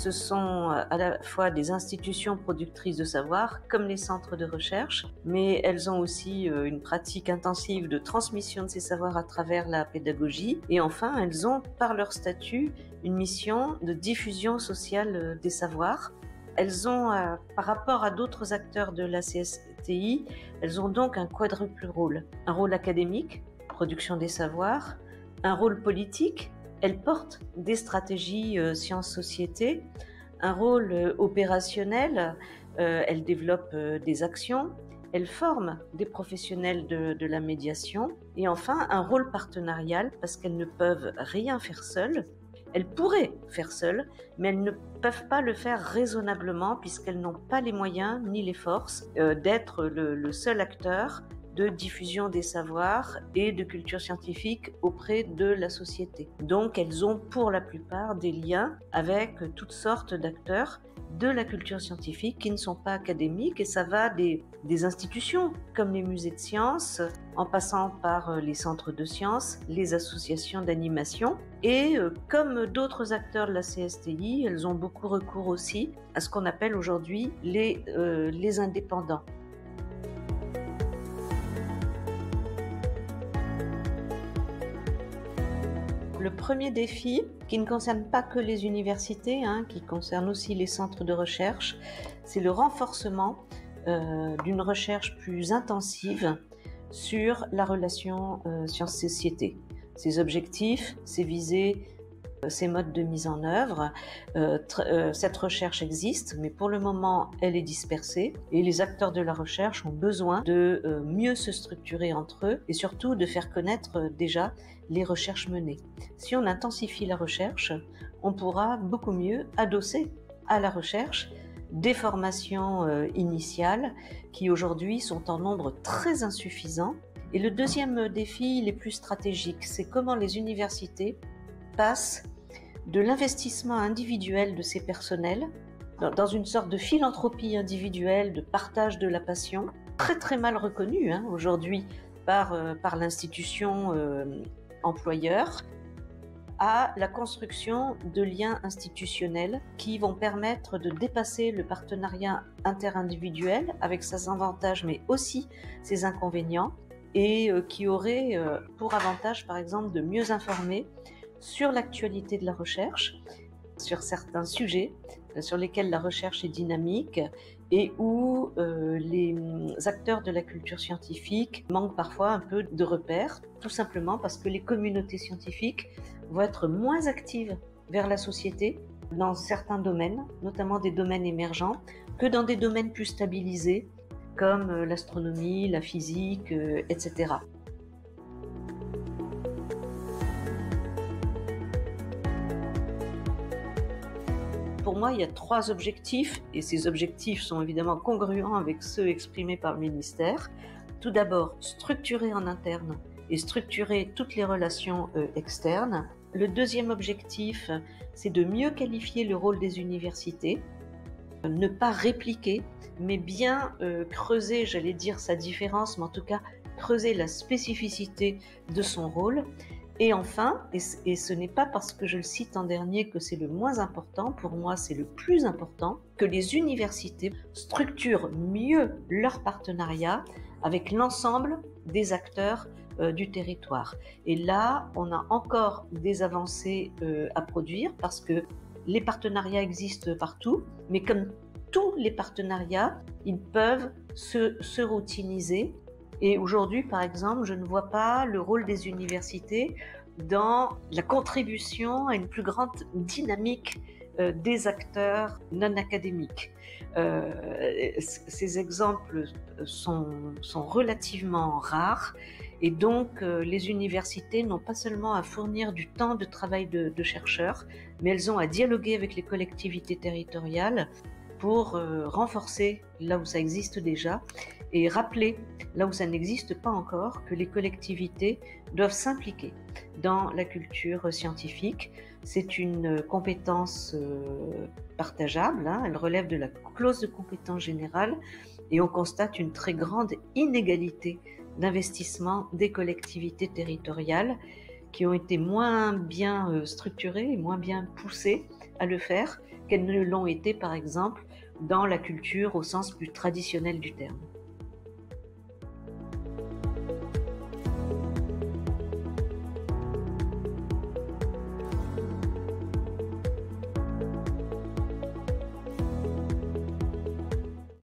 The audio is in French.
Ce sont à la fois des institutions productrices de savoir, comme les centres de recherche, mais elles ont aussi une pratique intensive de transmission de ces savoirs à travers la pédagogie. Et enfin, elles ont, par leur statut, une mission de diffusion sociale des savoirs. Elles ont, par rapport à d'autres acteurs de la CSTI, elles ont donc un quadruple rôle. Un rôle académique, production des savoirs, un rôle politique, elles portent des stratégies sciences-société, un rôle opérationnel, elles développent des actions, elles forment des professionnels de la médiation, et enfin un rôle partenarial parce qu'elles ne peuvent rien faire seules. Elles pourraient faire seules, mais elles ne peuvent pas le faire raisonnablement puisqu'elles n'ont pas les moyens ni les forces d'être le seul acteur de diffusion des savoirs et de culture scientifique auprès de la société. Donc elles ont pour la plupart des liens avec toutes sortes d'acteurs de la culture scientifique qui ne sont pas académiques, et ça va des institutions comme les musées de sciences, en passant par les centres de sciences, les associations d'animation, et comme d'autres acteurs de la CSTI, elles ont beaucoup recours aussi à ce qu'on appelle aujourd'hui les indépendants. Le premier défi, qui ne concerne pas que les universités, qui concerne aussi les centres de recherche, c'est le renforcement d'une recherche plus intensive sur la relation science-société. Ses objectifs, ses visées, ses modes de mise en œuvre. Cette recherche existe, mais pour le moment, elle est dispersée et les acteurs de la recherche ont besoin de mieux se structurer entre eux et surtout de faire connaître déjà les recherches menées. Si on intensifie la recherche, on pourra beaucoup mieux adosser à la recherche des formations initiales qui aujourd'hui sont en nombre très insuffisant. Et le deuxième défi, il est plus stratégique, c'est comment les universités passent de l'investissement individuel de ces personnels dans une sorte de philanthropie individuelle, de partage de la passion, très très mal reconnue aujourd'hui par l'institution employeur, à la construction de liens institutionnels qui vont permettre de dépasser le partenariat interindividuel avec ses avantages mais aussi ses inconvénients, et qui auraient pour avantage par exemple de mieux informer sur l'actualité de la recherche, sur certains sujets sur lesquels la recherche est dynamique et où les acteurs de la culture scientifique manquent parfois un peu de repères, tout simplement parce que les communautés scientifiques vont être moins actives vers la société dans certains domaines, notamment des domaines émergents, que dans des domaines plus stabilisés comme l'astronomie, la physique, etc. Pour moi, il y a 3 objectifs, et ces objectifs sont évidemment congruents avec ceux exprimés par le ministère. Tout d'abord, structurer en interne et structurer toutes les relations externes. Le deuxième objectif, c'est de mieux qualifier le rôle des universités, ne pas répliquer, mais bien creuser, j'allais dire sa différence, mais en tout cas creuser la spécificité de son rôle. Et enfin, et ce n'est pas parce que je le cite en dernier que c'est le moins important, pour moi c'est le plus important, que les universités structurent mieux leur partenariat avec l'ensemble des acteurs du territoire. Et là, on a encore des avancées à produire parce que les partenariats existent partout, mais comme tous les partenariats, ils peuvent se routiniser. Et aujourd'hui, par exemple, je ne vois pas le rôle des universités dans la contribution à une plus grande dynamique des acteurs non académiques. Ces exemples sont relativement rares et donc les universités n'ont pas seulement à fournir du temps de travail de chercheurs, mais elles ont à dialoguer avec les collectivités territoriales pour renforcer là où ça existe déjà et rappeler là où ça n'existe pas encore que les collectivités doivent s'impliquer dans la culture scientifique. C'est une compétence partageable, elle relève de la clause de compétence générale et on constate une très grande inégalité d'investissement des collectivités territoriales qui ont été moins bien structurées et moins bien poussées à le faire qu'elles ne l'ont été, par exemple, dans la culture au sens plus traditionnel du terme.